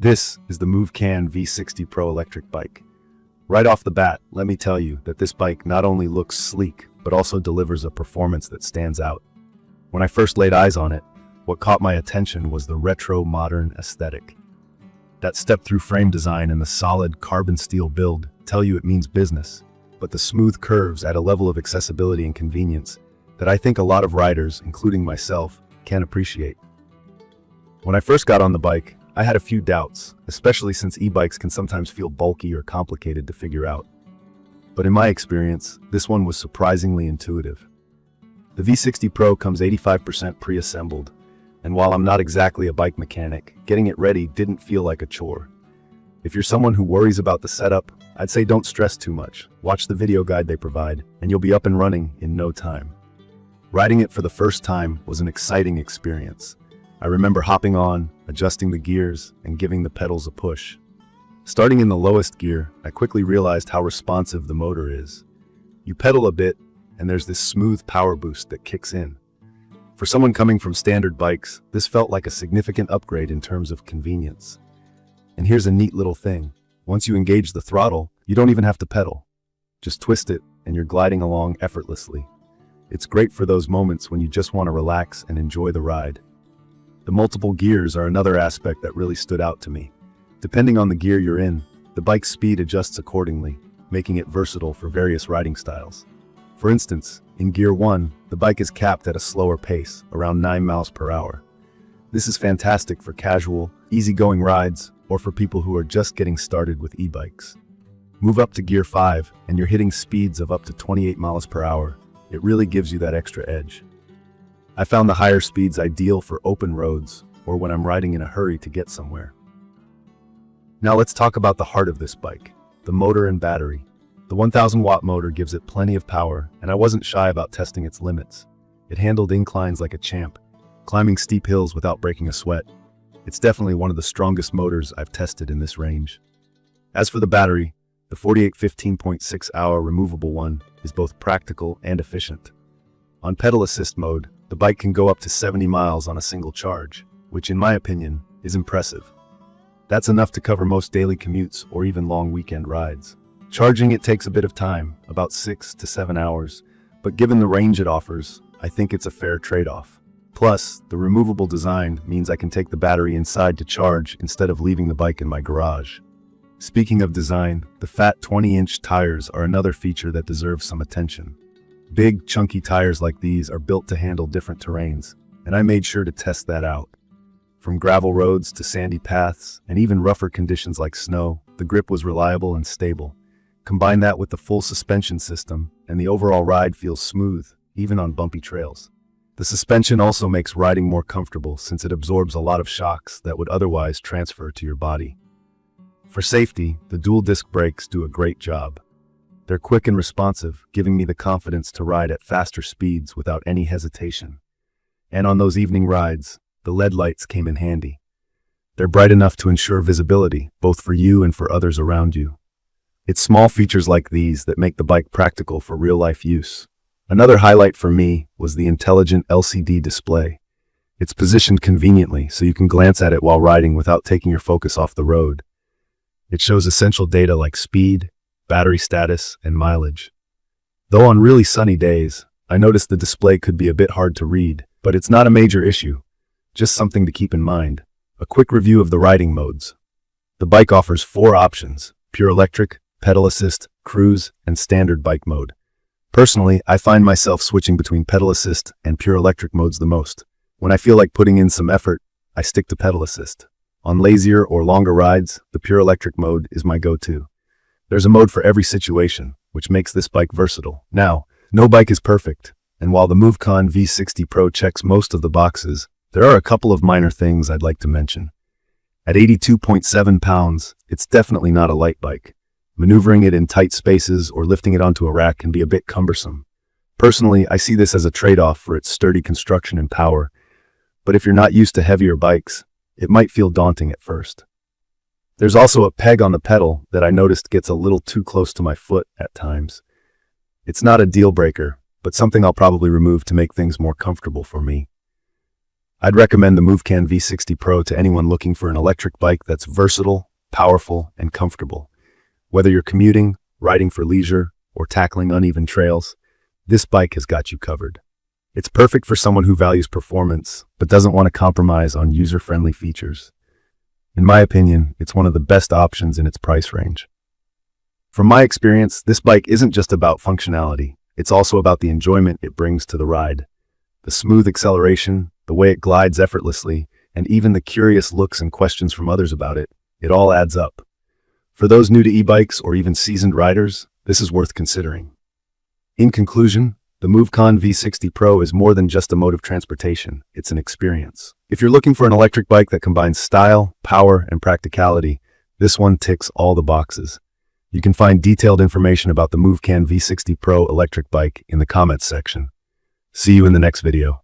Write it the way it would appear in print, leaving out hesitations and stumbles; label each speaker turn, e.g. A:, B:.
A: This is the Movcan V60 Pro electric bike. Right off the bat, let me tell you that this bike not only looks sleek, but also delivers a performance that stands out. When I first laid eyes on it, what caught my attention was the retro modern aesthetic. That step-through frame design and the solid carbon steel build tell you it means business, but the smooth curves add a level of accessibility and convenience that I think a lot of riders, including myself, can appreciate. When I first got on the bike, I had a few doubts, especially since e-bikes can sometimes feel bulky or complicated to figure out. But in my experience, this one was surprisingly intuitive. The V60 Pro comes 85% pre-assembled, and while I'm not exactly a bike mechanic, getting it ready didn't feel like a chore. If you're someone who worries about the setup, I'd say don't stress too much. Watch the video guide they provide, and you'll be up and running in no time. Riding it for the first time was an exciting experience. I remember hopping on, adjusting the gears, and giving the pedals a push. Starting in the lowest gear, I quickly realized how responsive the motor is. You pedal a bit, and there's this smooth power boost that kicks in. For someone coming from standard bikes, this felt like a significant upgrade in terms of convenience. And here's a neat little thing. Once you engage the throttle, you don't even have to pedal. Just twist it, and you're gliding along effortlessly. It's great for those moments when you just want to relax and enjoy the ride. The multiple gears are another aspect that really stood out to me. Depending on the gear you're in, the bike's speed adjusts accordingly, making it versatile for various riding styles. For instance, in Gear 1, the bike is capped at a slower pace, around 9 miles per hour. This is fantastic for casual, easygoing rides, or for people who are just getting started with e-bikes. Move up to Gear 5, and you're hitting speeds of up to 28 miles per hour. It really gives you that extra edge. I found the higher speeds ideal for open roads or when I'm riding in a hurry to get somewhere. Now let's talk about the heart of this bike, the motor and battery. The 1000-watt motor gives it plenty of power, and I wasn't shy about testing its limits. It handled inclines like a champ, climbing steep hills without breaking a sweat. It's definitely one of the strongest motors I've tested in this range. As for the battery, the 48 15.6-hour removable one is both practical and efficient. On pedal assist mode, the bike can go up to 70 miles on a single charge, which in my opinion is impressive. That's enough to cover most daily commutes or even long weekend rides. Charging it takes a bit of time, about 6 to 7 hours, but given the range it offers, I think it's a fair trade-off. Plus, the removable design means I can take the battery inside to charge instead of leaving the bike in my garage. Speaking of design, the fat 20-inch tires are another feature that deserves some attention. Big, chunky tires like these are built to handle different terrains, and I made sure to test that out. From gravel roads to sandy paths, and even rougher conditions like snow, the grip was reliable and stable. Combine that with the full suspension system, and the overall ride feels smooth, even on bumpy trails. The suspension also makes riding more comfortable since it absorbs a lot of shocks that would otherwise transfer to your body. For safety, the dual-disc brakes do a great job. They're quick and responsive, giving me the confidence to ride at faster speeds without any hesitation. And on those evening rides, the LED lights came in handy. They're bright enough to ensure visibility, both for you and for others around you. It's small features like these that make the bike practical for real-life use. Another highlight for me was the intelligent LCD display. It's positioned conveniently so you can glance at it while riding without taking your focus off the road. It shows essential data like speed, battery status, and mileage. Though on really sunny days, I noticed the display could be a bit hard to read, but it's not a major issue. Just something to keep in mind. A quick review of the riding modes. The bike offers 4 options: pure electric, pedal assist, cruise, and standard bike mode. Personally, I find myself switching between pedal assist and pure electric modes the most. When I feel like putting in some effort, I stick to pedal assist. On lazier or longer rides, the pure electric mode is my go-to. There's a mode for every situation, which makes this bike versatile. Now, no bike is perfect, and while the Movcan V60 Pro checks most of the boxes, there are a couple of minor things I'd like to mention. At 82.7 pounds, it's definitely not a light bike. Maneuvering it in tight spaces or lifting it onto a rack can be a bit cumbersome. Personally, I see this as a trade-off for its sturdy construction and power, but if you're not used to heavier bikes, it might feel daunting at first. There's also a peg on the pedal that I noticed gets a little too close to my foot at times. It's not a deal breaker, but something I'll probably remove to make things more comfortable for me. I'd recommend the Movcan V60 Pro to anyone looking for an electric bike that's versatile, powerful, and comfortable. Whether you're commuting, riding for leisure, or tackling uneven trails, this bike has got you covered. It's perfect for someone who values performance, but doesn't want to compromise on user-friendly features. In my opinion, it's one of the best options in its price range. From my experience, this bike isn't just about functionality, it's also about the enjoyment it brings to the ride. The smooth acceleration, the way it glides effortlessly, and even the curious looks and questions from others about it, it all adds up. For those new to e-bikes or even seasoned riders, this is worth considering. In conclusion, the Movcan V60 Pro is more than just a mode of transportation, it's an experience. If you're looking for an electric bike that combines style, power, and practicality, this one ticks all the boxes. You can find detailed information about the Movcan V60 Pro electric bike in the comments section. See you in the next video.